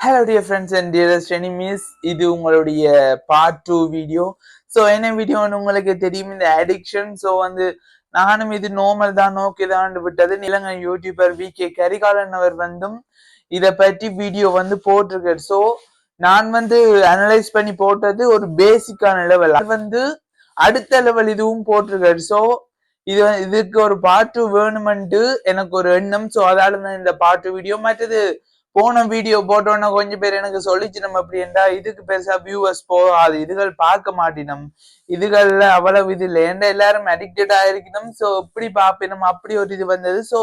Hello dear friends and dearest enemies, இது உங்களுடைய part 2 video. So என்ன வீடியோன்னு உங்களுக்கு தெரியும், இந்த அடிக்ஷன். ஸோ நானும் இது நார்மல் தான், ஓகே தான் விட்டது. இலங்கை யூடியூபர் VK கரிகாலன் அவர் இதை பற்றி வீடியோ போட்டிருக்காரு. ஸோ நான் அனலைஸ் பண்ணி போட்டது ஒரு பேசிக்கான லெவல். அது அடுத்த லெவல் இதுவும் போட்டிருக்காரு. ஸோ இதுக்கு ஒரு பார்ட் 2 வேணுமென்ட்டு எனக்கு ஒரு எண்ணம். ஸோ அதால தான் இந்த பார்ட் 2 வீடியோ. மற்றது போன வீடியோ போட்டோன்னா கொஞ்சம் பேர் எனக்கு சொல்லிச்சு, நம்ம அப்படின்டா இதுக்கு பெருசா வியூவர்ஸ் போகாது, இதுகள் பார்க்க மாட்டினோம், இதுகள்ல அவ்வளவு இது இல்லை, ஏன்டா எல்லாரும் அடிக்டட் ஆயிருக்கணும். ஸோ இப்படி பாப்பினோம், அப்படி ஒரு இது வந்தது. ஸோ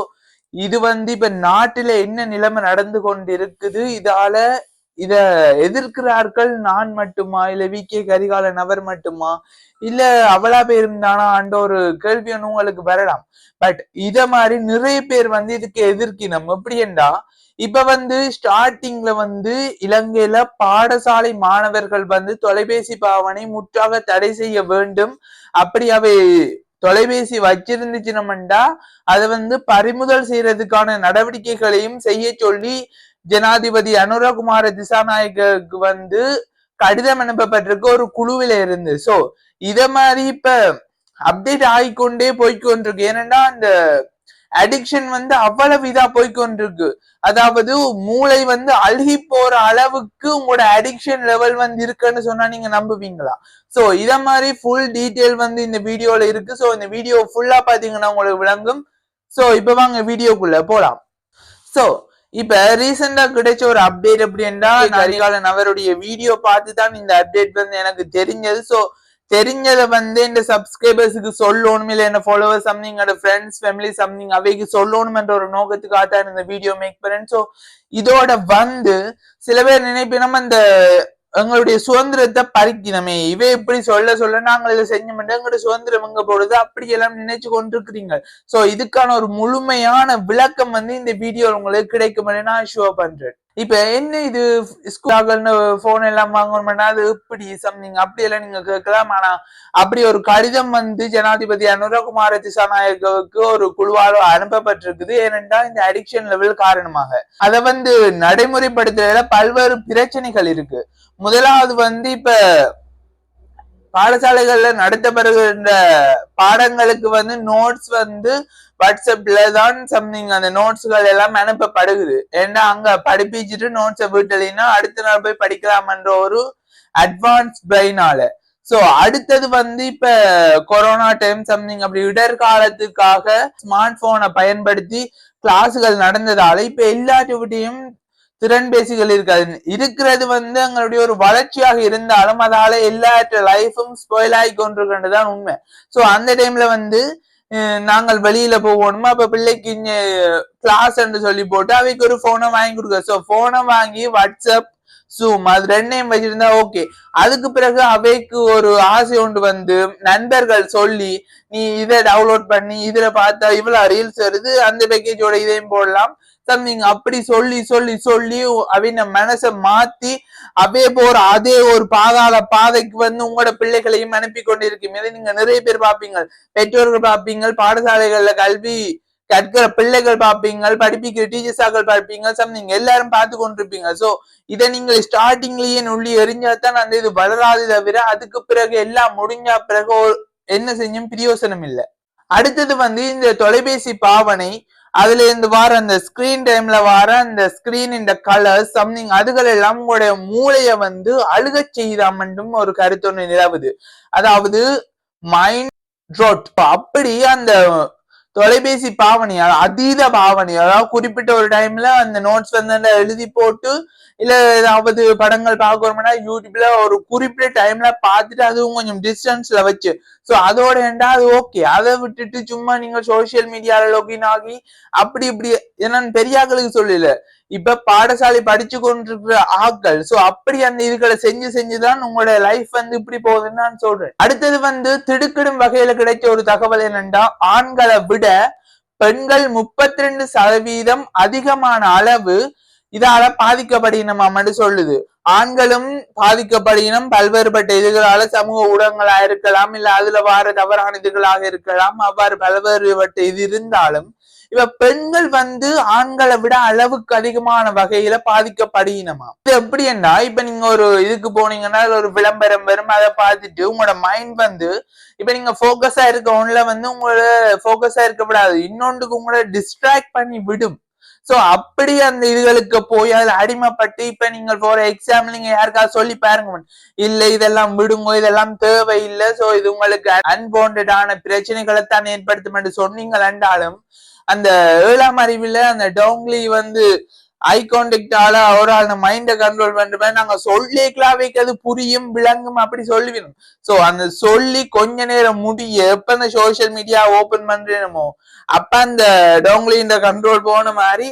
இது இப்ப நாட்டுல என்ன நிலைமை நடந்து கொண்டு இருக்குது, இத எதிர்க்கிறார்கள் நான் மட்டுமா, இல்ல VK கரிகாலன் அவர் மட்டுமா, இல்ல அவளா பேரும் தானா அன்ற ஒரு கேள்வி ஒன்று உங்களுக்கு வரலாம். பட் இத மாதிரி நிறைய பேர் இதுக்கு எதிர்க்கணும். எப்படி என்றா, இப்ப ஸ்டார்டிங்ல இலங்கையில பாடசாலை மாணவர்கள் தொலைபேசி பாவனை முற்றாக தடை செய்ய வேண்டும். அப்படி அவை தொலைபேசி வச்சிருந்துச்சுனோம்டா அதை பறிமுதல் செய்யறதுக்கான நடவடிக்கைகளையும் செய்ய சொல்லி ஜனாதிபதி அனுரகுமார திசாநாயகருக்கு கடிதம் அனுப்பப்பட்டிருக்கு ஒரு குழுவில இருந்து. சோ இத மாதிரி இப்ப அப்டேட் ஆகிக்கொண்டே போய்கொண்டிருக்கு. ஏனென்றா அந்த அடிக்ஷன் அவ்வளவு இதா போய்கொண்டிருக்கு. அதாவது மூளை அழுகி போற அளவுக்கு உங்களோட அடிக்ஷன் லெவல் இருக்குன்னு சொன்னா நீங்க நம்புவீங்களா? சோ இத மாதிரி ஃபுல் டீடைல் இந்த வீடியோல இருக்கு. சோ இந்த வீடியோ ஃபுல்லா பாத்தீங்கன்னா உங்களுக்கு விளங்கும். சோ இப்ப வாங்க வீடியோக்குள்ள போலாம். சோ இப்ப ரீசெண்டா கிடைச்ச ஒரு அப்டேட் அப்படின்னா, கரிகாலன் அவருடைய வீடியோ பார்த்து தான் இந்த அப்டேட் எனக்கு தெரிஞ்சது. சோ தெரிஞ்சதை இந்த சப்ஸ்கிரைபர்ஸுக்கு சொல்லணும், இல்ல என்ன followers something, friends family something அவைக்கு சொல்லணும் என்ற ஒரு நோக்கத்துக்காக இந்த வீடியோ மேக் பண்ணேன். சோ இதோட சில பேர் நினைப்பினோம் அந்த எங்களுடைய சுதந்திரத்தை பறிக்கணுமே, இவை இப்படி சொல்ல நாங்கள் இதை செஞ்சோம், எங்களுடைய சுதந்திரம் எங்க போடுது அப்படி எல்லாம் நினைச்சு கொண்டிருக்கிறீங்க. சோ இதுக்கான ஒரு முழுமையான விளக்கம் இந்த வீடியோ உங்களுக்கு கிடைக்கும் நான் ஷோ பண்றேன். இப்ப என்ன இது ஸ்கூல்னு போன் எல்லாம் வாங்கணும்னா அது இப்படி சம்திங் அப்படி எல்லாம் நீங்க கேட்கலாம். ஆனா அப்படி ஒரு கடிதம் ஜனாதிபதி அனுரகுமார திசாநாயகவுக்கு ஒரு குழுவால் அனுப்பப்பட்டிருக்குது. ஏனென்றால் இந்த அடிக்ஷன் லெவல் காரணமாக அதை நடைமுறைப்படுத்துறதுல பல்வேறு பிரச்சனைகள் இருக்கு. முதலாவது இப்ப பாடசாலைகள்ல நடத்தப்படுகின்ற பாடங்களுக்கு நோட்ஸ் வாட்ஸ்அப்ல தான் சம்திங் அந்த நோட்ஸ்கள் எல்லாம் அனுப்பப்படுகிறது. ஏன்னா அங்க படிப்பிச்சுட்டு நோட்ஸை வீட்டுலன்னா அடுத்த நாள் போய் படிக்கலாம்ன்ற ஒரு அட்வான்ஸ் பிரெயினால. சோ அடுத்தது இப்ப கொரோனா டைம் சம்திங் அப்படி இடர்காலத்துக்காக ஸ்மார்ட் போனை பயன்படுத்தி கிளாஸுகள் நடந்ததால இப்ப எல்லாத்தையும் திறன்பேசிகள் இருக்காது. இருக்கிறது எங்களுடைய ஒரு வளர்ச்சியாக இருந்தாலும் அதால எல்லா லைஃபும் ஸ்பாயில் ஆகி கொண்டிருக்கின்றதுதான் உண்மை. சோ அந்த டைம்ல நாங்கள் வெளியில போகணுமா, அப்ப பிள்ளைக்கு கிளாஸ் என்று சொல்லி போட்டு அவைக்கு ஒரு போனை வாங்கி கொடுக்க. சோ போனை வாங்கி வாட்ஸ்அப் ஜூம் அது ரெண்டையும் வச்சிருந்தா ஓகே. அதுக்கு பிறகு அவைக்கு ஒரு ஆசை ஒன்று நண்பர்கள் சொல்லி நீ இதை டவுன்லோட் பண்ணி இதுல பார்த்தா இவ்வளவு ரீல்ஸ் வருது, அந்த பேக்கேஜோட இதையும் போடலாம் சம்திங் அப்படி சொல்லி சொல்லி சொல்லி அவங்க மனசை மாத்தி அப்படியே போற அதே ஒரு பாதாள பாதைக்கு உங்களோட பிள்ளைகளையும் அனுப்பி கொண்டிருக்கும். இதை நீங்க நிறைய பேர் பார்ப்பீங்க, பெற்றோர்கள் பார்ப்பீங்க, பாடசாலைகள்ல கல்வி கற்கிற பிள்ளைகள் பார்ப்பீங்க, படிப்பிக்கிற டீச்சர்ஸாக்கள் பார்ப்பீங்க, சம்திங் எல்லாரும் பார்த்து கொண்டிருப்பீங்க. சோ இதை நீங்கள் ஸ்டார்டிங்லயே நுள்ளி எரிஞ்சாதான் அந்த இது வளராது தவிர அதுக்கு பிறகு எல்லாம் முடிஞ்ச பிறகு என்ன செஞ்சும் பிரயோசனம் இல்லை. அடுத்தது இந்த தொலைபேசி பாவனை, அதுல இருந்து வார அந்த ஸ்கிரீன் டைம்ல வார அந்த ஸ்கிரீன் இந்த கலர் சம்திங் அதுகள் எல்லாம் உங்களுடைய மூளைய அழுக செய்தாமண்டும் ஒரு கருத்து ஒன்று நிலவுது. அதாவது மைண்ட் ட்ரோட். அப்படி அந்த தொலைபேசி பாவனை அதீத பாவனை, அதாவது குறிப்பிட்ட ஒரு டைம்ல அந்த நோட்ஸ் எழுதி போட்டு இல்ல ஏதாவது படங்கள் பார்க்கணும்னா யூடியூப்ல ஒரு குறிப்பிட்ட டைம்ல பார்த்துட்டு அதுவும் கொஞ்சம் டிஸ்டன்ஸ்ல வச்சு சோ அதோட ஏண்டா அது ஓகே. அதை விட்டுட்டு சும்மா நீங்க சோசியல் மீடியால லொகின் ஆகி அப்படி இப்படி என்னன்னு பெரியாக்களுக்கு சொல்லல, இப்ப பாடசாலை படிச்சு கொண்டிருக்கிற ஆட்கள் சோ அப்படி அந்த இதுகளை செஞ்சுதான் உங்களோட லைஃப் இப்படி போகுதுன்னு நான் சொல்றேன். அடுத்தது திடுக்கிடும் வகையில கிடைச்ச ஒரு தகவல் என்னன்னா, ஆண்களை விட பெண்கள் 32% அதிகமான அளவு இதால பாதிக்கப்படினமான்னு சொல்லுது. ஆண்களும் பாதிக்கப்படினும் பல்வேறுபட்ட இதுகளால, சமூக ஊடகங்களா இருக்கலாம், இல்ல அதுல வார தவறான இதுகளாக இருக்கலாம், அவ்வாறு பல்வேறுபட்ட இது இருந்தாலும் இப்ப பெண்கள் வந்து ஆண்களை விட அளவுக்கு அதிகமான வகையில பாதிக்கப்படுகினமா. இது எப்படின்னா இப்ப நீங்க ஒரு இதுக்கு போனீங்கன்னா ஒரு விளம்பரம் வரும், அதை பார்த்துட்டு உங்களோட மைண்ட் வந்து இப்ப நீங்க போக்கஸா இருக்க ஒண்ணுல வந்து உங்களோட போக்கஸா இருக்க விடாது, இன்னொன்றுக்கு உங்களை டிஸ்ட்ராக்ட் பண்ணி விடும். சோ அப்படி அந்த இதுகளுக்கு போய் அதுல அடிமைப்பட்டு இப்ப நீங்க ஃபார் எக்ஸாம்பிள் நீங்க யாருக்காவது சொல்லி பாருங்க, இல்ல இதெல்லாம் விடுங்க, இதெல்லாம் தேவையில்லை, சோ இது உங்களுக்கு அன்வான்டான பிரச்சனைகளை தான் ஏற்படுத்தும் என்று சொன்னீங்களாண்டாலும் அந்த 7ஆம் அறிவுல அந்த டோங்லி வந்து ஐ கான்டாக்டால ஒரு அந்த மைண்ட கண்ட்ரோல் பண்ற நாங்க சொல்லிக்கலாவே அது புரியும் விளங்கும் அப்படி சொல்லுவீங்க. சோ அந்த சொல்லி கொஞ்ச நேரம் முடிய எப்ப அந்த சோசியல் மீடியா ஓபன் பண்றேனமோ அப்ப அந்த டோங்லின்ற கண்ட்ரோல் போன மாதிரி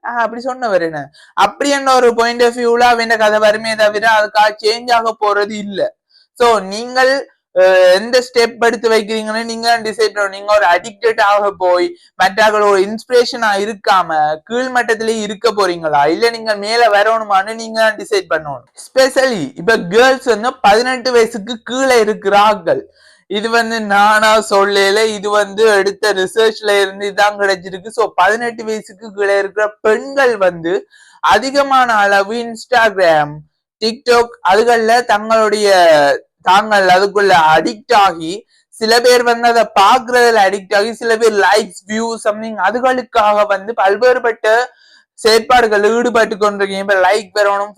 அப்படி சொன்னவர் என்ன அப்படி என்ன ஒரு பாயிண்ட் ஆஃப் வியூல அவன் கதை வருமே தவிர அதுக்காக சேஞ்ச் ஆக போறது இல்ல. சோ நீங்கள் எந்த ஸ்டெப் எடுத்து வைக்கிறீங்கன்னு நீங்க டிசைட் பண்ணணும். நீங்க ஒரு அடிக்டட் ஆக போய் மற்றவர்கள் ஒரு இன்ஸ்பிரேஷனா இருக்காம கீழ்மட்டத்திலேயே இருக்க போறீங்களா, இல்ல நீங்க மேல வரணுமான்னு நீங்க தான் டிசைட் பண்ணணும். ஸ்பெஷலி இப்ப கேர்ள்ஸ் வந்து 18 வயசுக்கு கீழே இருக்கிறார்கள். இது வந்து நானா சொல்லல, இது வந்து எடுத்த ரிசர்ச்ல இருந்து இதான் கிடைச்சிருக்கு. சோ 18 வயசுக்கு கீழே இருக்கிற பெண்கள் வந்து அதிகமான அளவு இன்ஸ்டாகிராம், டிக்டாக் அதுகள்ல தாங்கள் அதுக்குள்ள அடிக்ட் ஆகி, சில பேர் வந்து அதை பாக்குறதுல அடிக்ட் ஆகி, சில பேர் லைக்ஸ் வியூ சம்திங் அதுகளுக்காக வந்து பல்வேறுபட்ட செயற்பாடுகள் ஈடுபட்டு கொண்டிருக்கீங்க. இப்ப லைக் வரணும்,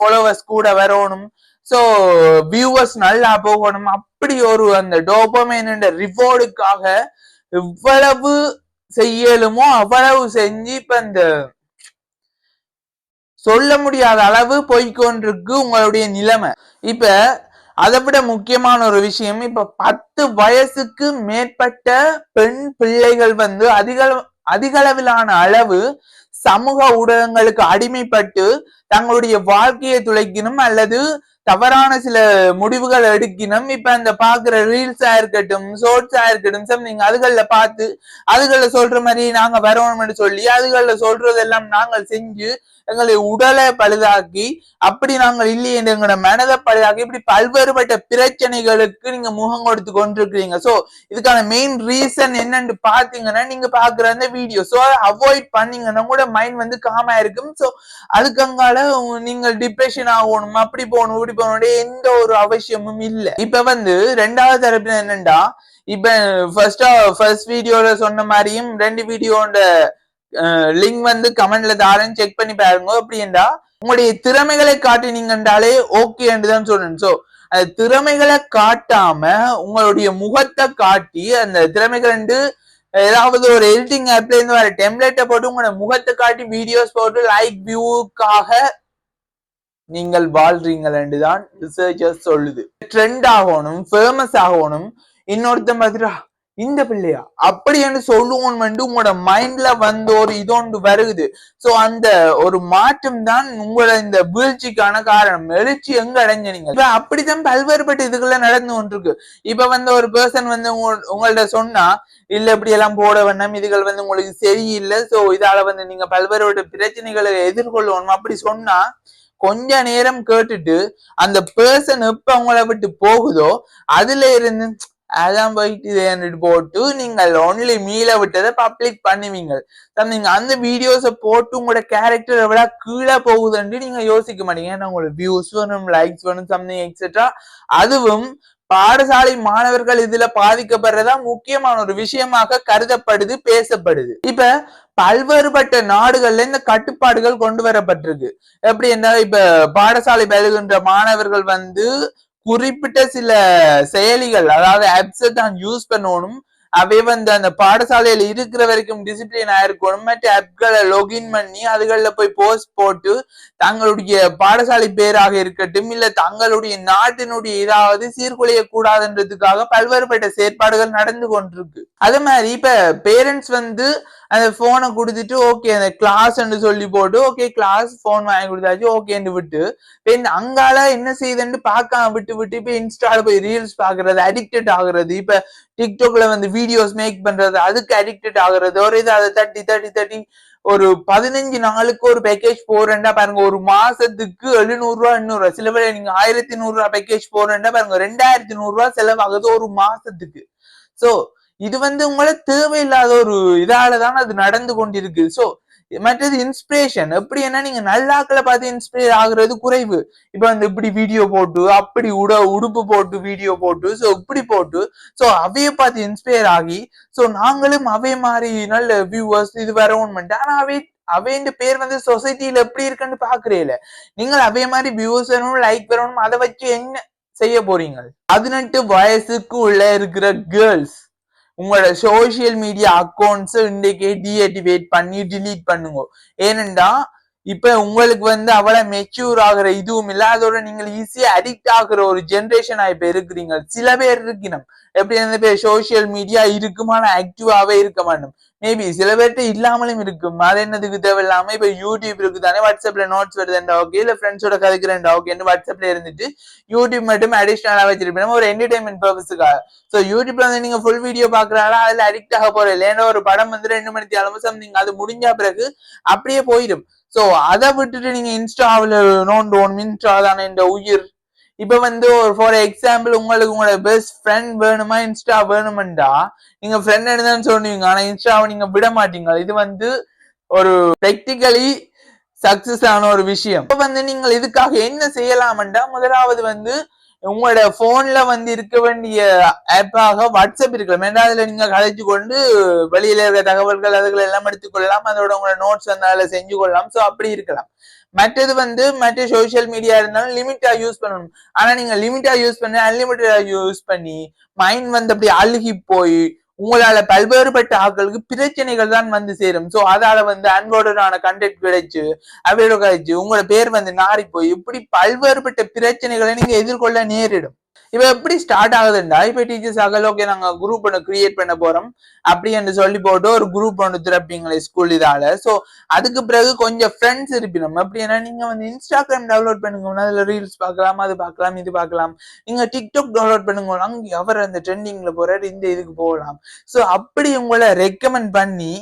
ஃபாலோவர்ஸ் கூட வரணும், சோ வியூவர்ஸ் நல்லா போகணும், அப்படி ஒரு அந்த டோபமைன் ரிவார்டுக்காக எவ்வளவு செய்யலுமோ அவ்வளவு செஞ்சு இப்ப இந்த சொல்ல முடியாத அளவு போய்கொண்டிருக்கு உங்களுடைய நிலைமை. இப்ப அதை விட முக்கியமான ஒரு விஷயம், இப்ப 10 வயசுக்கு மேற்பட்ட பெண் பிள்ளைகள் வந்து அதிக அளவிலான அளவு சமூக ஊடகங்களுக்கு அடிமைப்பட்டு தங்களுடைய வாழ்க்கையை துளைக்கணும் அல்லது தவறான சில முடிவுகள் எடுக்கணும். இப்ப அந்த பாக்குற ரீல்ஸா இருக்கட்டும், ஷார்ட்ஸா இருக்கட்டும், சம்திங் அதுகள்ல பார்த்து அதுகள்ல சொல்ற மாதிரி நாங்க வரணும்னு சொல்லி அதுகள்ல சொல்றதெல்லாம் நாங்கள் செஞ்சு எங்களை உடலை பழுதாக்கி, அப்படி நாங்கள் இல்லையே எங்களோட மனதை பழுதாக்கி, இப்படி பல்வேறுபட்ட பிரச்சனைகளுக்கு நீங்க முகம் கொடுத்து கொண்டிருக்கிறீங்க. சோ இதுக்கான மெயின் ரீசன் என்னன்னு பாத்தீங்கன்னா நீங்க பாக்குற அந்த வீடியோ. சோ அவாய்ட் பண்ணீங்கன்னா கூட மைண்ட் வந்து காமா இருக்கும். சோ அதுக்கங்கால நீங்கள் டிப்ரெஷன் ஆகணும், அப்படி போகணும் இப்படி போகணும் எந்த ஒரு அவசியமும் இல்லை. இப்ப வந்து ரெண்டாவது தரப்புல என்னண்டா, இப்ப ஃபர்ஸ்ட் வீடியோல சொன்ன மாதிரியும் 2 வீடியோட லிங்க் வந்து கமெண்ட்ல தாரேன்னு செக் பண்ணி பாருங்க. அப்படின்னா உங்களுடைய திறமைகளை காட்டினீங்கன்றாலே ஓகே என்றுதான் சொல்லணும். சோ அந்த திறமைகளை காட்டாம உங்களுடைய முகத்தை காட்டி அந்த திறமைகள் ஏதாவது ஒரு எடிட்டிங் ஆப்ல இருந்து வர டெம்ப்ளேட்டை போட்டு உங்களோட முகத்தை காட்டி வீடியோஸ் போட்டு லைக் வியூக்காக நீங்கள் வாழ்றீங்கள் என்றுதான் ரிசர்ச்சர்ஸ் சொல்லுது. ட்ரெண்ட் ஆகணும், ஃபேமஸ் ஆகணும், இன்னொருத்த மாதிரி இந்த பிள்ளையா அப்படி என்று சொல்லுவோம் உங்களோட மைண்ட்ல வந்து ஒரு இதொன்று வருகுது. சோ அந்த ஒரு மாற்றம் தான் உங்களோட இந்த வீழ்ச்சிக்கான காரணம். எழுச்சி எங்க அடைஞ்ச நீங்க அப்படித்தான் பல்வேறுபட்ட இதுக்குள்ள நடந்து கொண்டிருக்கு. இப்ப வந்து ஒரு பர்சன் வந்து உங்கள்ட்ட சொன்னா இல்ல இப்படி எல்லாம் போட வேண்டாம், இதுகள் வந்து உங்களுக்கு சரியில்லை, சோ இதால வந்து நீங்க பல்வேறுபட்ட பிரச்சனைகளை எதிர்கொள்ளணும் அப்படி சொன்னா கொஞ்ச நேரம் கேட்டுட்டு அந்த பர்சன் எப்ப உங்களை விட்டு போகுதோ அதுல இருந்து அதான் போயிட்டு போட்டு நீங்கள் ஒன்லி மீள விட்டதை பப்ளிக் பண்ணுவீங்க. நீங்க அந்த வீடியோஸை போட்டு உங்களோட கேரக்டர் எவ்வளவு கீழே போகுதுன்னு நீங்க யோசிக்க மாட்டீங்க. ஏன்னா உங்களுக்கு வியூஸ் வேணும், லைக்ஸ் வேணும், சம்திங் எக்ஸெட்ரா. அதுவும் பாடசாலை மாணவர்கள் இதுல பாதிக்கப்படுறதா முக்கியமான ஒரு விஷயமாக கருதப்படுது, பேசப்படுது. இப்ப பல்வேறுபட்ட நாடுகள்ல இந்த கட்டுப்பாடுகள் கொண்டு வரப்பட்டிருக்கு. எப்படி என்ன, இப்ப பாடசாலை பயிலுகின்ற மாணவர்கள் வந்து குறிப்பிட்ட சில செயலிகள் அதாவது ஆப்ஸை தான் யூஸ் பண்ணணும். அவை வந்து அந்த பாடசாலையில இருக்கிற வரைக்கும் டிசிப்ளின் ஆயிருக்கணும். மற்ற ஆப்களை லொகின் பண்ணி அதுகள்ல போய் போஸ்ட் போட்டு தங்களுடைய பாடசாலை பேராக இருக்கட்டும் இல்ல தங்களுடைய நாட்டினுடைய ஏதாவது சீர்குலைய கூடாதுன்றதுக்காக பல்வேறுபட்ட செயற்பாடுகள் நடந்து கொண்டிருக்கு. அதே மாதிரி இப்ப பேரண்ட்ஸ் வந்து அந்த போனை கொடுத்துட்டு ஓகே அந்த கிளாஸ் சொல்லி போட்டு ஓகே கிளாஸ் போன் வாங்கி கொடுத்தாச்சு ஓகேன்னு விட்டு இந்த அங்கால என்ன செய்யுதுன்னு பார்க்காம விட்டு இப்ப இன்ஸ்டால போய் ரீல்ஸ் பாக்குறது, அடிக்டட் ஆகுறது, இப்ப டிக்டாக்ல வந்து வீடியோஸ் மேக் பண்றது, அதுக்கு அடிக்டட் ஆகுறது, ஒரு இது அதை தட்டி ஒரு 15 நாளுக்கு ஒரு பேக்கேஜ் போறேன்டா பாருங்க, ஒரு மாசத்துக்கு 700 ரூபாய் 800 சில பேர் நீங்க 1100 ரூபாய் பேக்கேஜ் போறேன்டா பாருங்க 2100 ரூபாய் செலவாகுது ஒரு மாசத்துக்கு. சோ இது உங்களை தேவையில்லாத ஒரு இதாலதான் அது நடந்து கொண்டிருக்கு. சோ மற்றது இன்ஸ்பிரேஷன் எப்படி என்ன, நீங்க நல்லாக்களை பார்த்து இன்ஸ்பயர் ஆகுறது குறைவு. இப்ப இப்படி வீடியோ போட்டு, அப்படி உடுப்பு போட்டு வீடியோ போட்டு, சோ இப்படி போட்டு, சோ அவைய பார்த்து இன்ஸ்பயர் ஆகி, சோ நாங்களும் அவை மாதிரி நல்ல வியூவர்ஸ் இது வரவும். ஆனா அவையின் பேர் சொசைட்டில எப்படி இருக்குன்னு பாக்குறீல. நீங்கள் அவை மாதிரி வியூவர்ஸ் வரணும், லைக் வரணும், அதை வச்சு என்ன செய்ய போறீங்க? 18 வயசுக்கு உள்ள இருக்கிற கேர்ள்ஸ் உங்களோட சோசியல் மீடியா அக்கௌண்ட்ஸ் இன்றைக்கே டீஆக்டிவேட் பண்ணி டிலீட் பண்ணுங்க. ஏனென்றா இப்ப உங்களுக்கு அவ்வளவு மெச்சூர் ஆகுற இதுவும் இல்ல, அதோட நீங்கள் ஈஸியா அடிக்ட் ஆகுற ஒரு ஜென்ரேஷனா இப்ப இருக்கிறீங்க. சில பேர் இருக்கணும் எப்படி சோசியல் மீடியா இருக்குமான ஆக்டிவாவே இருக்க மாட்டோம். மேபி சில பேர்கிட்ட இல்லாமலும் இருக்கும். அது என்னதுக்கு தேவையில்லாம இப்ப யூடியூப் இருக்குதானே, வாட்ஸ்அப்ல நோட்ஸ் வருதுண்டா ஓகே, இல்ல ஃப்ரெண்ட்ஸோட கதைக்கிறேன்டா ஓகே, வாட்ஸ்அப்ல இருந்துட்டு யூடியூப் மட்டும் அடிஷனலா வச்சிருப்பேன் ஒரு என்டர்டைன்மெண்ட் பர்பஸுக்காக. சோ யூடியூப்ல நீங்க ஃபுல் வீடியோ பாக்குறாங்களா, அதுல அடிக்ட் ஆக போற இல்ல. ஏன்னா ஒரு படம் 2 மணி நேரம் சம்திங் அது முடிஞ்ச பிறகு அப்படியே போயிடும். சோ அதை விட்டுட்டு நீங்க இன்ஸ்டாவில் நோண்டோன், இன்ஸ்டா தானே இந்த உயிர். இப்ப ஒரு ஃபார் எக்ஸாம்பிள் உங்களுக்கு உங்களோட பெஸ்ட் ஃப்ரெண்ட் வேணுமா, இன்ஸ்டா வேணுமெண்டா நீங்க ஃப்ரெண்ட் எடுதான்னு சொல்லுவீங்க. ஆனா இன்ஸ்டாவை நீங்க விட மாட்டீங்க. இது ஒரு டெக்னிக்கலி சக்சஸ் ஆன ஒரு விஷயம். இப்ப நீங்கள் இதுக்காக என்ன செய்யலாம்டா, முதலாவது உங்களோட போன்ல இருக்க வேண்டிய ஆப்பாக வாட்ஸ்அப் இருக்கலாம். அதுல நீங்க கதைச்சு கொண்டு வெளியில இருக்க தகவல்கள் அதுகளை எல்லாம் எடுத்துக்கொள்ளலாம். அதோட உங்களோட நோட்ஸ் அதுல செஞ்சு கொள்ளலாம். சோ அப்படி இருக்கலாம். மற்றது மற்ற சோசியல் மீடியா இருந்தாலும் லிமிட்டா யூஸ் பண்ணணும். ஆனா நீங்க லிமிட்டா யூஸ் பண்ணி அன்லிமிட்டடா யூஸ் பண்ணி மைண்ட் அப்படி அழுகி போய் உங்களால பல்வேறுபட்ட ஆட்களுக்கு பிரச்சனைகள் தான் சேரும். சோ அதால அன்வான்டடான கண்டென்ட் கிடைச்சு அவையோட கழிச்சு உங்களோட பேர் நாரி போய் இப்படி பல்வேறுபட்ட பிரச்சனைகளை நீங்க எதிர்கொள்ள நேரிடும். இப்ப எப்படி ஸ்டார்ட் ஆகுதுண்டா, இப்ப டீச்சர்ஸ் ஆகல ஓகே நாங்க குரூப் ஒன்று கிரியேட் பண்ண போறோம் அப்படி என்று சொல்லி போட்டு ஒரு குரூப் ஒன்று திறப்பீங்களே ஸ்கூல் இதால. சோ அதுக்கு பிறகு கொஞ்சம் ஃப்ரெண்ட்ஸ் இருப்பினோம். அப்படின்னா நீங்க இன்ஸ்டாகிராம் டவுன்லோட் பண்ணுங்க, அதுல ரீல்ஸ் பார்க்கலாம், அது பார்க்கலாம், இது பார்க்கலாம். நீங்க டிக்டாக் டவுன்லோட் பண்ணுங்க, அங்க அவர் அந்த ட்ரெண்டிங்ல போறாரு, இந்த இதுக்கு போகலாம். சோ அப்படி உங்களை ரெக்கமெண்ட் பண்ணி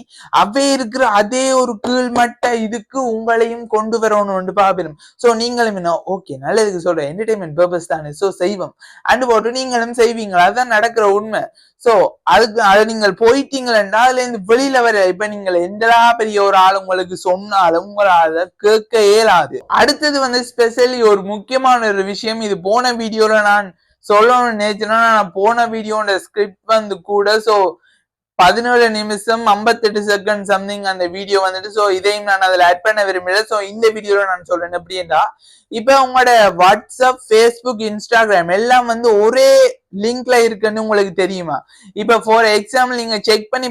அவை இருக்கிற அதே ஒரு கீழ்மட்ட இதுக்கு உங்களையும் கொண்டு வரணும்னு பாப்பிடும். சோ நீங்களும் என்ன ஓகே நல்லதுக்கு சொல்ற என்டர்டைன்மெண்ட் பர்பஸ் தானே, சோ செய்வோம் அண்டு போட்டு நீங்களும் செய்வீங்களா, அதுதான் நடக்கிற உண்மை. சோ அதுக்கு அதை நீங்கள் போயிட்டீங்களா, அதுல இருந்து வெளியில வர இப்ப நீங்கள் எந்தடா பெரிய ஒரு ஆள் உங்களுக்கு சொன்னாலும் உங்களால கேட்க இயலாது. அடுத்தது ஸ்பெஷலி ஒரு முக்கியமான ஒரு விஷயம், இது போன வீடியோல நான் சொல்லணும்னு நினைச்சேன்னா, நான் போன வீடியோட ஸ்கிரிப்ட் கூட சோ 17 நிமிஷம் 58 செகண்ட் சம்திங் அந்த வீடியோ சோ இதையும் நான் அதுல ஆட் பண்ண விரும்பல. சோ இந்த வீடியோல நான் சொல்றேன் எப்படின்னா, இப்ப உங்களோட வாட்ஸ்அப், பேஸ்புக், இன்ஸ்டாகிராம் எல்லாம் ஒரே லிங்க்ல இருக்குன்னு உங்களுக்கு தெரியுமா? இப்ப ஃபார் எக்ஸாம்பிள் நீங்க செக் பண்ணி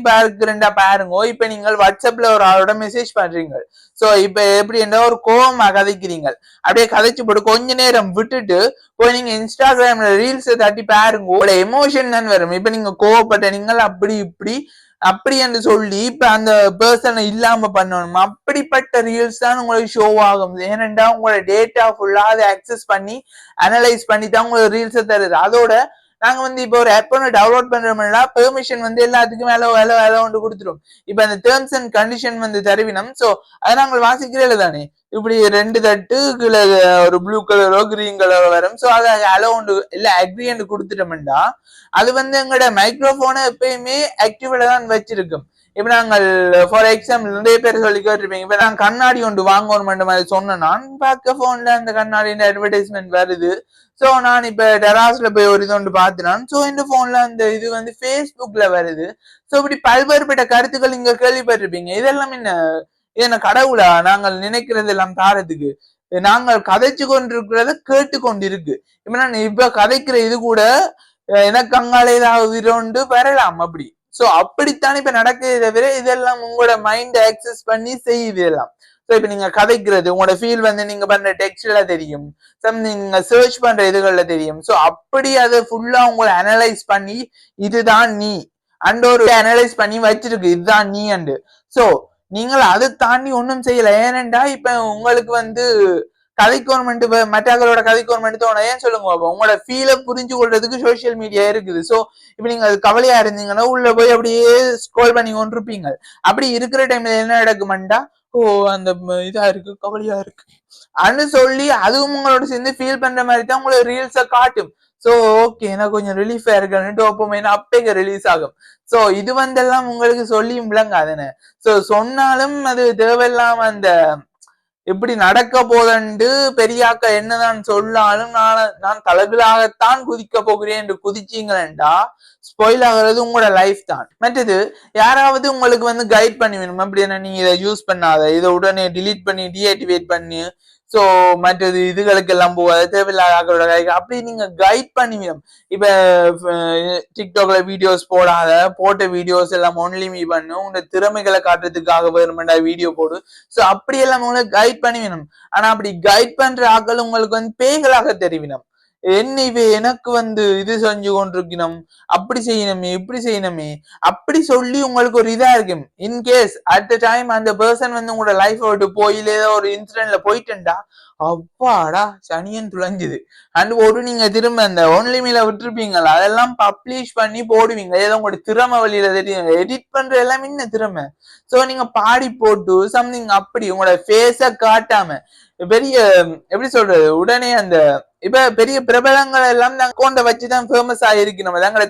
பாருங்க. இப்ப நீங்கள் வாட்ஸ்அப்ல ஒரு ஆளோட மெசேஜ் பண்றீங்க. சோ இப்ப எப்படி ஒரு கோவமா கதைக்கிறீங்க, அப்படியே கதைச்சு போட்டு கொஞ்ச நேரம் விட்டுட்டு போய் நீங்க இன்ஸ்டாகிராம்ல ரீல்ஸ் தட்டி பாருங்க, உங்களோட எமோஷன் தான் வரும். இப்ப நீங்க கோவப்பட்ட நீங்கள் அப்படி இப்படி அப்படி என்று சொல்லி இப்ப அந்த பர்சனை இல்லாம பண்ணணும். அப்படிப்பட்ட ரீல்ஸ் தான் உங்களுக்கு ஷோ ஆகும். ஏனென்றா உங்களோட டேட்டா ஃபுல்லா அதை அக்சஸ் பண்ணி அனலைஸ் பண்ணி தான் உங்களுக்கு ரீல்ஸ் தருது. அதோட நாங்க இப்ப ஒரு ஆப் ஒன்று டவுன்லோட் பண்றோம்னா பெர்மிஷன் எல்லாத்துக்கும் வேலை ஒன்று கொடுத்துரும். இப்ப அந்த டேர்ம்ஸ் அண்ட் கண்டிஷன் தருவினம். சோ அதை நாங்கள் வாசிக்கிறே தானே, இப்படி 2 தட்டு கீழே ஒரு ப்ளூ கலரோ கிரீன் கலரோ வரும். சோ அதை அலோண்டு இல்ல அக்ரின்னு கொடுத்துட்டோம்டா அது எங்களோட மைக்ரோபோனை எப்பயுமே ஆக்டிவ்ல தான் வச்சிருக்கும். இப்ப நாங்கள் ஃபார் எக்ஸாம்பிள் நிறைய பேர் சொல்லி கேட்டிருப்பீங்க, இப்ப நான் கண்ணாடி ஒன்று வாங்கணும் மாதிரி சொன்னேன். நான் பார்க்க போன்ல அந்த கண்ணாடியின் அட்வர்டைஸ்மெண்ட் வருது. சோ நான் இப்ப டெராஸ்ல போய் ஒரு இது ஒன்று பார்த்தினான். சோ இந்த போன்ல அந்த இது பேஸ்புக்ல வருது. சோ இப்படி பல்வேறுபட்ட கருத்துக்கள் நீங்க கேள்விப்பட்டிருப்பீங்க. இதெல்லாம் என்ன கடவுளா நாங்கள் நினைக்கிறது எல்லாம் தாரத்துக்கு? நாங்கள் கதைச்சு கொண்டிருக்கிறத கேட்டு கொண்டிருக்கு. இப்ப நான் இப்ப கதைக்கிற இது கூட எனக்கு அங்கால ஏதாவது வரலாம் அப்படி. சோ அப்படித்தான் இப்ப நடக்குது தவிர இதெல்லாம் உங்களோட மைண்ட் ஆக்சஸ் பண்ணி செய்யுது எல்லாம். சோ இப்ப நீங்க கதைக்கிறது உங்களோட ஃபீல் நீங்க பண்ற டெக்ஸ்ட்ல தெரியும், சம்திங் நீங்க சர்ச் பண்ற இதுகள்ல தெரியும். சோ அப்படி அதை ஃபுல்லா உங்களை அனலைஸ் பண்ணி இதுதான் நீ அண்ட் ஒரு அனலைஸ் பண்ணி வச்சிருக்கு, இதுதான் நீ அண்டு. சோ நீங்கள் அதை தாண்டி ஒன்றும் செய்யல. ஏனெண்டா இப்ப உங்களுக்கு கதைக்கோர்மெண்ட் மற்றவர்களோட கதைக்கோர்மெண்ட் தோணும். ஏன் சொல்லுங்க, உங்களோட ஃபீலை புரிஞ்சு கொள்றதுக்கு சோசியல் மீடியா இருக்குது. சோ இப்ப நீங்க அது கவலையா இருந்தீங்கன்னா உள்ள போய் அப்படியே ஸ்க்ரோல் பண்ணி கொண்டிருப்பீங்க. அப்படி இருக்கிற டைம்ல என்ன நடக்குமெண்டா, ஓ அந்த இதா இருக்கு, கவலையா இருக்கு அன்னு சொல்லி அதுவும் உங்களோட சேர்ந்து ஃபீல் பண்ற மாதிரி தான் உங்களோட ரீல்ஸை காட்டும். சோ ஓகே எனக்கு கொஞ்சம் ரிலீஃபா இருக்குன்னு டோப்பமைன் அப்பேங்க ரிலீஸ் ஆகும். சோ இது வந்தெல்லாம் உங்களுக்கு சொல்லியும் விளங்காதுன்னு. சோ சொன்னாலும் அது தேவையில்லாம அந்த இப்படி நடக்க போதண்டு பெரியாக்க என்னதான் சொன்னாலும் நான் தலகளாகத்தான் குதிக்க போகிறேன் என்று குதிச்சீங்களா ஸ்பாயில் ஆகிறது உங்களோட லைஃப் தான். மற்றது யாராவது உங்களுக்கு வந்து கைட் பண்ணி வேணும், அப்படி என்ன நீங்க இதை யூஸ் பண்ணாத, இதை உடனே டிலீட் பண்ணி டீஆக்டிவேட் பண்ணி சோ மற்றது இதுகளுக்கு எல்லாம் போகாது தேவையில்லாத அப்படி நீங்க கைட் பண்ணுவீங்க. இப்ப டிக்டாக்ல வீடியோஸ் போடாத, போட்ட வீடியோஸ் எல்லாம் ஒன்லி மீ பண்ணு, உங்க திறமைகளை காட்டுறதுக்காக வேணுமெண்டா வீடியோ போடு. சோ அப்படி எல்லாம் உங்களுக்கு கைட் பண்ணுவீங்க. ஆனா அப்படி கைட் பண்ற ஆக்கள் உங்களுக்கு வந்து பேய்களாக தெரிவினம். என்ன இவ எனக்கு வந்து இது செஞ்சு கொண்டிருக்கணும், அப்படி செய்யணுமே இப்படி செய்யணுமே அப்படி சொல்லி உங்களுக்கு ஒரு இதா இருக்கும். இன்கேஸ் அட் த டைம் அந்த பர்சன் வந்து உங்களோட லைஃப் விட்டு போயில ஏதோ ஒரு இன்சிடென்ட்ல போயிட்டுண்டா அப்பாடா சனியன் துளைஞ்சுது அண்ட் ஒரு நீங்க திரும்ப அந்த ஒன்லிமில விட்டுருப்பீங்களா அதெல்லாம் பப்ளிஷ் பண்ணி போடுவீங்க. ஏதோ உங்களோட திறமை வழியில தெரியும், எடிட் பண்ற எல்லாம் என்ன திறமை. சோ நீங்க பாடி போட்டு சம்திங் அப்படி உங்களோட ஃபேஸ காட்டாம பெரிய எப்படி சொல்றது உடனே அந்த இப்ப பெரிய பிரபலங்கள் எல்லாம் அக்கௌண்ட வச்சுதான் ஃபேமஸ் ஆயிருக்கு. நம்ம தங்களோட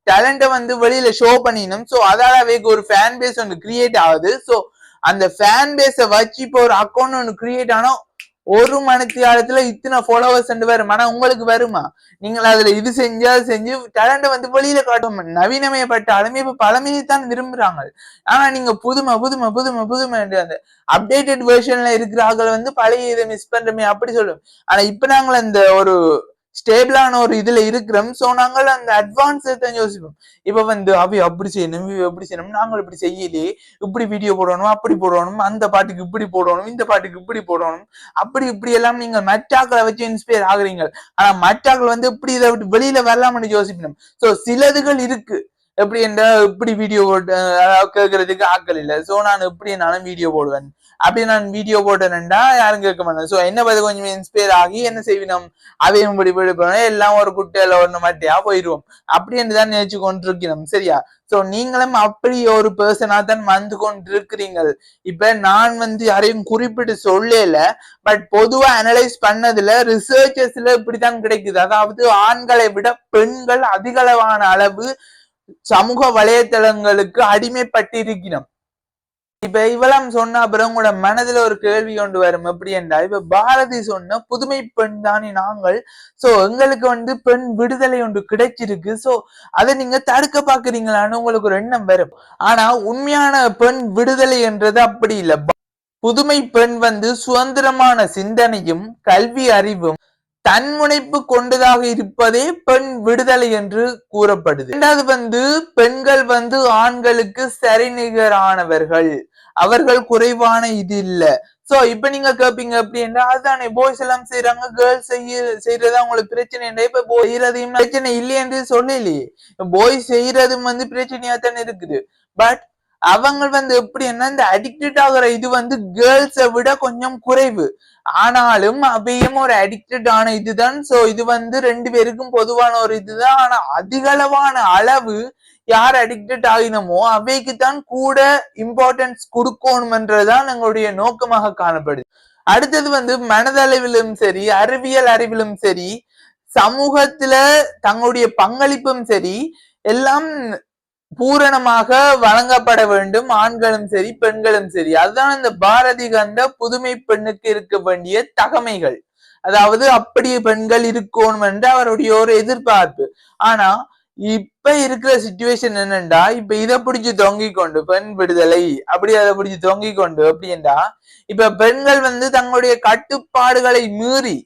டேலண்ட வந்து வெளியில ஷோ பண்ணினோம். சோ அதால ஒரு ஃபேன் பேஸ் ஒன்று கிரியேட் ஆகுது. சோ அந்த ஃபேன் பேஸ வச்சு இப்போ ஒரு அக்கௌண்ட் ஒன்று கிரியேட் ஆனா ஒரு மணிக்கு காலத்துல இத்தனை ஃபாலோவர்ஸ் வரும். ஆனா உங்களுக்கு வருமா? நீங்கள் அதுல இது செஞ்சு செஞ்சு டேலண்ட வந்து வெளியில காட்டும். நவீனமயப்பட்டாலுமே இப்ப பழமையைத்தான் விரும்புறாங்க. ஆனா நீங்க புதுமை புதுமை புதுமை புதுமை அந்த அப்டேட்டட் வெர்ஷன்ல இருக்கிறார்கள் வந்து பழைய இதை மிஸ் பண்றமே அப்படி சொல்லும். ஆனா இப்ப நாங்கள் அந்த ஒரு ஸ்டேபிளான ஒரு இதுல இருக்கிறோம். சோ நாங்கள் அந்த அட்வான்ஸ் யோசிப்போம். இப்ப வந்து அவை அப்படி செய்யணும் எப்படி செய்யணும், நாங்கள் இப்படி செய்யலையே, இப்படி வீடியோ போடணும் அப்படி போடணும், அந்த பாட்டுக்கு இப்படி போடணும் இந்த பாட்டுக்கு இப்படி போடணும் அப்படி இப்படி எல்லாம் நீங்க மற்றாக்களை வச்சு இன்ஸ்பயர் ஆகுறீங்க. ஆனா மற்றாக்கள் வந்து இப்படி இதை விட்டு வெளியில வரலாம்னு யோசிக்கணும். சோ சிலதுகள் இருக்கு எப்படி என்றா இப்படி வீடியோ போட்டு கேட்கறதுக்கு ஆக்கள் இல்லை. சோ நான் எப்படி என்னாலும் வீடியோ போடுவேன். அப்படி நான் வீடியோ போட்டேன்டா யாரும் கேட்க மாட்டேன். சோ என்ன பார்த்து கொஞ்சம் இன்ஸ்பயர் ஆகி என்ன செய்வினோம், அவையும் பிடிப்போம் எல்லாம் ஒரு குட்டையில ஒண்ணு மட்டியா போயிடுவோம். அப்படி என்றுதான் நினைச்சு கொண்டிருக்கிறோம். சரியா? சோ நீங்களும் அப்படி ஒரு பர்சனா தான் வந்து கொண்டிருக்கிறீங்கள். இப்ப நான் வந்து யாரையும் குறிப்பிட்டு சொல்லல, பட் பொதுவா அனலைஸ் பண்ணதுல ரிசர்ச்சஸ்ல இப்படித்தான் கிடைக்குது. அதாவது ஆண்களை விட பெண்கள் அதிகளவான அளவு சமூக வலைத்தளங்களுக்கு அடிமைப்பட்டிருக்கிறோம். இப்ப இவெல்லாம் சொன்ன அப்புறம் உங்களோட மனதுல ஒரு கேள்வி கொண்டு வரும். எப்படி என்றா இப்ப பாரதி சொன்ன புதுமை பெண் தானே நாங்கள். சோ எங்களுக்கு வந்து பெண் விடுதலை ஒன்று கிடைச்சிருக்கு. சோ அதை நீங்க தடுக்க பாக்குறீங்களான்னு உங்களுக்கு ஒரு எண்ணம் வரும். ஆனா உண்மையான பெண் விடுதலை என்றது அப்படி இல்லை. புதுமை பெண் வந்து சுதந்திரமான சிந்தனையும் கல்வி அறிவும் தன்முனைப்பு கொண்டதாக இருப்பதே பெண் விடுதலை என்று கூறப்படுது. இரண்டாவது வந்து பெண்கள் வந்து ஆண்களுக்கு சரிநிகரானவர்கள், அவர்கள் குறைவான இது இல்ல. சோ இப்ப நீங்க கேப்பீங்க அப்படின்னா அதுதானே பாய்ஸ் எல்லாம் செய்யறாங்க, கேர்ள்ஸ் செய்யறதா உங்களுக்கு பிரச்சனை இல்லை. இப்ப செய்யறதையும் பிரச்சனை இல்லை என்று சொல்லலையே, பாய்ஸ் செய்யறதும் வந்து பிரச்சனையா தானே இருக்குது. பட் அவங்க வந்து எப்படின்னா இந்த அடிக்டட் ஆகுற இது வந்து கேர்ள்ஸை விட கொஞ்சம் குறைவு. ஆனாலும் அவையும் ஒரு அடிக்டட் ஆன இதுதான். சோ இது வந்து ரெண்டு பேருக்கும் பொதுவான ஒரு இதுதான். ஆனா அதிகளவான அளவு யார் அடிக்டட் ஆகினமோ அவைக்குத்தான் கூட இம்பார்ட்டன்ஸ் கொடுக்கணும்ன்றதுதான் எங்களுடைய நோக்கமாக காணப்படுது. அடுத்தது வந்து மனதளவிலும் சரி, அறிவியல் அறிவிலும் சரி, சமூகத்துல தங்களுடைய பங்களிப்பும் சரி எல்லாம் பூரணமாக வழங்கப்பட வேண்டும். ஆண்களும் சரி பெண்களும் சரி. அதுதான் இந்த பாரதி கண்ட புதுமை பெண்ணுக்கு இருக்க வேண்டிய தகமைகள். அதாவது அப்படி பெண்கள் இருக்கணும் என்று அவருடைய ஒரு எதிர்பார்ப்பு. ஆனா இப்ப இருக்கிற சிச்சுவேஷன் என்னண்டா, இப்ப இதை பிடிச்சு தொங்கிக் கொண்டு பெண் விடுதலை அப்படி அதை பிடிச்சு தொங்கிக் கொண்டு அப்படின்னா இப்ப பெண்கள் வந்து தங்களுடைய கட்டுப்பாடுகளை மீறி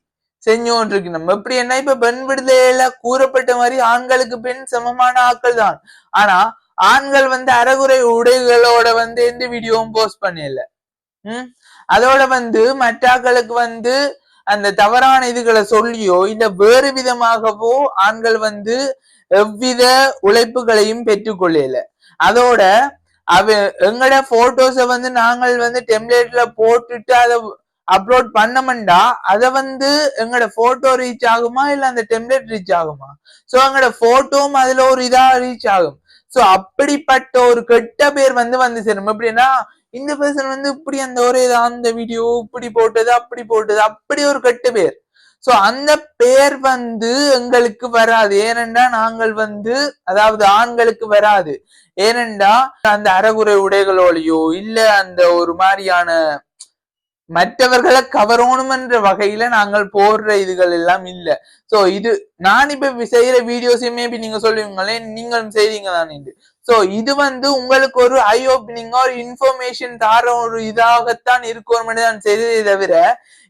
செஞ்சு கொண்டிருக்கணும். எப்படி என்ன இப்ப பெண் விடுதலையில கூறப்பட்ட மாதிரி ஆண்களுக்கு பெண் சமமான ஆட்கள் தான். ஆனா ஆண்கள் வந்து அறகுறை உடைகளோட வந்து எந்த வீடியோவும் போஸ்ட் பண்ணல. அதோட வந்து மற்றாக்களுக்கு வந்து அந்த தவறான இதுகளை சொல்லியோ இல்ல வேறு விதமாகவோ ஆண்கள் வந்து எவ்வித உழைப்புகளையும் பெற்றுக்கொள்ளல. அதோட எங்கட போட்டோஸ வந்து நாங்கள் வந்து டெம்ப்ளேட்ல போட்டுட்டு அதை அப்லோட் பண்ணமெண்டா அதை வந்து எங்களோட போட்டோ ரீச் ஆகுமா இல்ல அந்த டெம்ப்ளேட் ரீச் ஆகுமா? சோ எங்களோட போட்டோவும் அதுல ஒரு இதா ரீச் ஆகும். சோ அப்படிப்பட்ட ஒரு கெட்ட பேர் வந்து சேரும். எப்படின்னா இந்த பர்சன் வந்து இப்படி அந்த ஒரு அந்த வீடியோ இப்படி போட்டது அப்படி போட்டது அப்படி ஒரு கெட்ட பேர். சோ அந்த பேர் வந்து எங்களுக்கு வராது. ஏனென்றா நாங்கள் வந்து அதாவது ஆண்களுக்கு வராது. ஏனென்றா அந்த அரைகுறை உடைகளோடையோ இல்ல அந்த ஒரு மாதிரியான மற்றவர்களை கவரணும் என்ற வகையில நாங்கள் போடுற இதுகள் எல்லாம் இல்ல. சோ இது நான் இப்ப செய்யற வீடியோஸையும் மேபி நீங்க சொல்லுவீங்களே நீங்களும் செய்றீங்க தான். சோ இது வந்து உங்களுக்கு ஒரு ஐ ஓப்பனிங்கா ஒரு இன்ஃபர்மேஷன் தார ஒரு இதாகத்தான் இருக்கும் தான் செய்ததே தவிர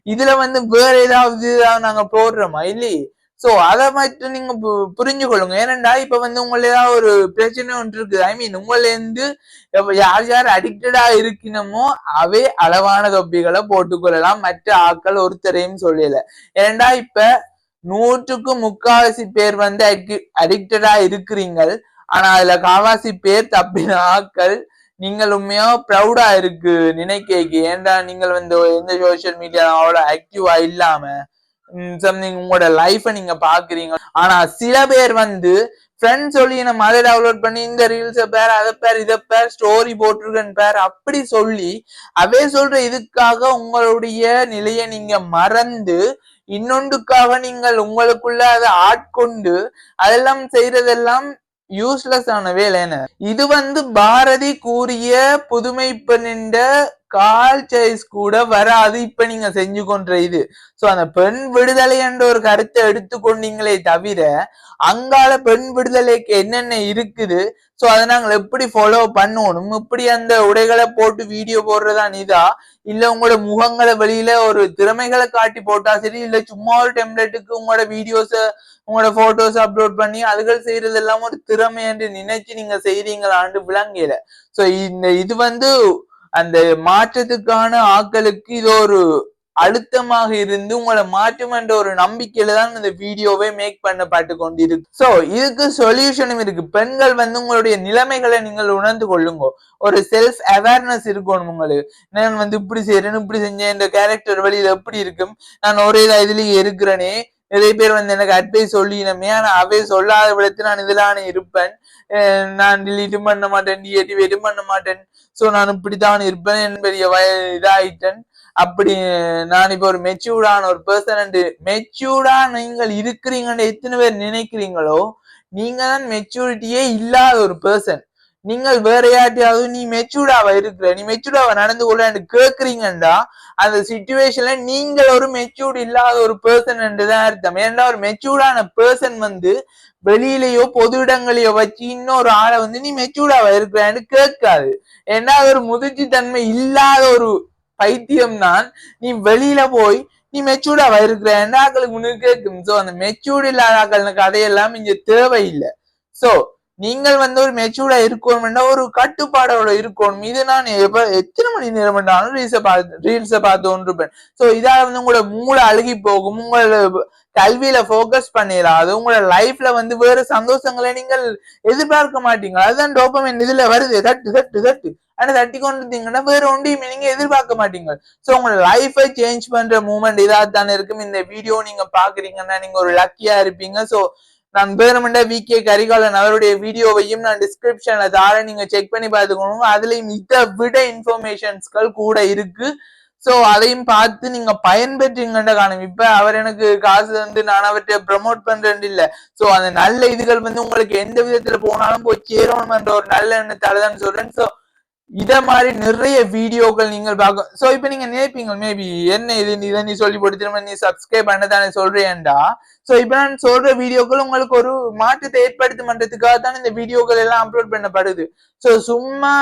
இதுல வந்து வேற ஏதாவது நாங்க போடுறோமா இல்லையே. சோ அதை மட்டும் நீங்க புரிஞ்சு கொள்ளுங்க. ஏனென்றா இப்ப வந்து உங்கள ஏதாவது ஒரு பிரச்சனை ஒன்று இருக்குது. ஐ மீன் உங்கள இருந்து யார் யார் அடிக்டடா இருக்கணுமோ அவே அளவான தொப்பிகளை போட்டுக்கொள்ளலாம். மற்ற ஆட்கள் ஒருத்தரையும் சொல்லல. ஏனென்றா இப்ப 100% பேர் வந்து அடிக்டடா இருக்கிறீங்கள். ஆனா அதுல காவாசி பேர் தப்பின ஆட்கள். நீங்கள் உண்மையா ப்ரௌடா இருக்கு நினைக்க. ஏன்டா நீங்கள் வந்து எந்த சோசியல் மீடியா அவ்வளவு ஆக்டிவா இல்லாம சம்திங் உங்களோட லைஃப நீங்க பாக்குறீங்க. ஆனா சில பேர் வந்து ஃப்ரெண்ட்ஸ் சொல்லி நம்ம அதை டவுன்லோட் பண்ணி இந்த ரீல்ஸ பேர் அதை பேர் இதை பேர் ஸ்டோரி போட்டிருக்கேன் பேர் அப்படி சொல்லி அவே சொல்ற இதுக்காக உங்களுடைய நிலையை நீங்க மறந்து இன்னொன்றுக்காக நீங்கள் உங்களுக்குள்ள அதை ஆட்கொண்டு அதெல்லாம் செய்யறதெல்லாம் யூஸ்லெஸ் ஆன வேலைன்னு. இது வந்து பாரதி கூறிய புதுமை பெண்ணின்ற கால் சைஸ் கூட வராது இப்ப நீங்க செஞ்சு கொண்ட இது. சோ அந்த பெண் விடுதலை என்ற ஒரு கருத்தை எடுத்துக்கொண்டீங்களே தவிர அங்கால பெண் விடுதலைக்கு என்னென்ன இருக்குது, சோ அதை நாங்கள் எப்படி ஃபாலோ பண்ணணும், இப்படி அந்த உடைகளை போட்டு வீடியோ போடுறதான் இதா இல்ல உங்களோட முகங்களை வெளியில ஒரு திறமைகளை காட்டி போட்டா சரி, இல்ல சும்மா ஒரு டெம்ப்ளேட்டுக்கு உங்களோட வீடியோஸ உங்களோட போட்டோஸ் அப்லோட் பண்ணி அதுகள் செய்யறது எல்லாம் ஒரு திறமை என்று நினைச்சு நீங்க செய்றீங்களான்னு விளங்கல. சோ இது வந்து அந்த மாற்றத்துக்கான ஆட்களுக்கு இது ஒரு அழுத்தமாக இருந்து உங்களை மாற்றும் என்ற ஒரு நம்பிக்கையில தான் இந்த வீடியோவை மேக் பண்ணப்பட்டு கொண்டிருக்கு. சோ இதுக்கு சொல்யூஷனும் இருக்கு. பெண்கள் வந்து உங்களுடைய நிலைமைகளை நீங்கள் உணர்ந்து கொள்ளுங்க. ஒரு செல்ஃப் அவேர்னஸ் இருக்கணும் உங்களுக்கு. நான் வந்து இப்படி செய்யறேன்னு இப்படி செஞ்சேன், இந்த கேரக்டர் வழியில எப்படி இருக்கும், நான் ஒரே இதுலயே இருக்கிறேனே, நிறைய பேர் வந்து எனக்கு அட்வைஸ் சொல்லினமே ஆனா அவை சொல்லாத விடத்து நான் இதுலான இருப்பேன், நான் டிலீட்டும் பண்ண மாட்டேன், டிஆக்டிவேட்டும் பண்ண மாட்டேன், சோ நான் இப்படித்தான் இருப்பேன், என் பெரிய இதாயிட்டேன். அப்படி நான் இப்ப ஒரு மெச்சூர்டான ஒரு பர்சன். மெச்சூர்டா நீங்கள் இருக்கிறீங்கன்னு எத்தனை பேர் நினைக்கிறீங்களோ நீங்க தான் மெச்சூரிட்டியே இல்லாத ஒரு பர்சன். நீங்கள் வேற யார்ட்டையாவது நீ மெச்சூர்டாவா இருக்கிற, நீ மெச்சூர்டாவா நடந்து கொள்ள கேக்குறீங்கண்டா அந்த சிச்சுவேஷன்ல நீங்கள் ஒரு மெச்சூர்ட் இல்லாத ஒரு பர்சன் என்றுதான் அர்த்தம். ஏன்னா ஒரு மெச்சூர்டான பர்சன் வந்து வெளியிலேயோ பொது இடங்களையோ வச்சு இன்னொரு ஆளை வந்து நீ மெச்சூர்டாவா இருக்கிறான்னு கேட்காது. ஏன்னா ஒரு முதிர்ச்சி தன்மை இல்லாத ஒரு பைத்தியம் தான் நீ வெளியில போய் நீ மெச்சூர்டாவா இருக்கிற ஆக்களுக்கு முன்னுக்கு கேட்கும். சோ அந்த மெச்சூர்ட் இல்லாத ஆக்கள் கதையெல்லாம் இங்க தேவையில்லை. சோ நீங்கள் வந்து ஒரு மெச்சூர்டா இருக்கணும்னா ஒரு கட்டுப்பாடோட இருக்கணும். இது நான் எத்தனை மணி நேரம் பண்ணாலும் ரீல்ஸை பார்த்து கொண்டிருப்பேன். சோ இதால வந்து உங்களோட மூளை அழுகி போகும், உங்களோட கல்வியில போக்கஸ் பண்ணிடாது, உங்களோட லைஃப்ல வந்து வேற சந்தோஷங்களை நீங்கள் எதிர்பார்க்க மாட்டீங்க. அதுதான் டோபமைன் இதுல வருது, தட்டு தட்டு தட்டு ஆனா தட்டி கொண்டிருந்தீங்கன்னா வேற ஒன்றையுமே நீங்க எதிர்பார்க்க மாட்டீங்க. சோ உங்களோட லைஃபை சேஞ்ச் பண்ற மூமெண்ட் இதா தானே இருக்கும். இந்த வீடியோ நீங்க பாக்குறீங்கன்னா நீங்க ஒரு லக்கியா இருப்பீங்க. சோ நான் வேணுமெண்டா விகே கரிகாலன் அவருடைய வீடியோவையும் நான் டிஸ்கிரிப்ஷன்ல தார நீங்க செக் பண்ணி பார்த்துக்கணும். அதுலயும் இதை விட இன்ஃபர்மேஷன்ஸ்கள் கூட இருக்கு. சோ அதையும் பார்த்து நீங்க பயன்பெற்றீங்கன்ற காணும். இப்ப அவர் எனக்கு காசு வந்து நான் அவர்கிட்ட ப்ரமோட் பண்றேன் இல்ல. சோ அந்த நல்ல இதுகள் வந்து உங்களுக்கு எந்த விதத்துல போனாலும் போய் சேரணும் என்ற ஒரு நல்ல எண்ணத்தாலதான் சொல்றேன். சோ இத மாதிரி நிறைய வீடியோக்கள் நீங்கள் பார்க்க. சோ இப்ப நீங்க நினைப்பீங்க மேபி என்ன இது இதை நீ சொல்லி போட்டு திரும்ப நீ சப்ஸ்கிரைப் பண்ணதானே சொல்றேன்டா. சோ இப்ப நான் சொல்ற வீடியோக்கள் உங்களுக்கு ஒரு மாற்றத்தை ஏற்படுத்தும் பண்றதுக்காக தான் இந்த வீடியோக்கள் எல்லாம் அப்லோட் பண்ணப்படுது. சோ சும்மா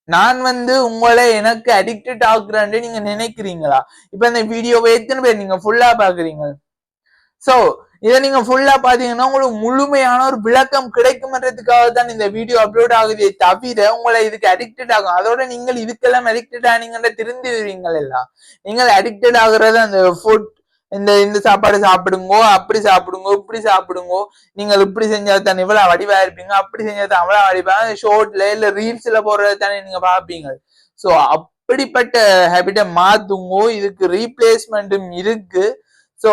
நான் வந்து உங்களை எனக்கு அடிக்டட் ஆகுறேன்னு நீங்க நினைக்கிறீங்களா? இப்ப இந்த வீடியோவை எத்தனை பேர் நீங்க ஃபுல்லா பாக்குறீங்க? சோ இதை நீங்க ஃபுல்லா பாத்தீங்கன்னா உங்களுக்கு முழுமையான ஒரு விளக்கம் கிடைக்கும்ன்றதுக்காக தான் இந்த வீடியோ அப்லோட் ஆகுதே தவிர உங்களை இதுக்கு அடிக்டட் ஆகும். அதோட நீங்கள் இதுக்கெல்லாம் அடிக்டட் ஆனீங்கன்ற திருந்துவீங்கள் எல்லாம். நீங்கள் அடிக்டட் ஆகுறது அந்த ஃபுட், இந்த சாப்பாடு சாப்பிடுங்கோ, அப்படி சாப்பிடுங்கோ, இப்படி சாப்பிடுங்கோ, நீங்கள் இப்படி செஞ்சா தானே இவ்வளவு வடிவா இருப்பீங்க, அப்படி செஞ்சா தான் அவ்வளவு வடிவாங்க, ஷோர்ட்ல இல்ல ரீல்ஸ்ல போடுறது தானே நீங்க பாப்பீங்க. சோ அப்படிப்பட்ட ஹேபிட்டை மாத்துங்கோ. இதுக்கு ரீப்ளேஸ்மெண்ட்டும் இருக்கு. சோ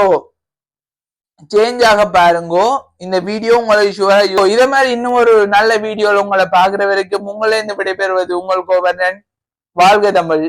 சேஞ்ச் ஆக பாருங்கோ. இந்த வீடியோ உங்களுக்கு இதே மாதிரி இன்னும் ஒரு நல்ல வீடியோல உங்களை பாக்குற வரைக்கும் உங்களே இந்த விடைபெறுவது உங்கள் கோவர்ணன். வாழ்க தமிழ்.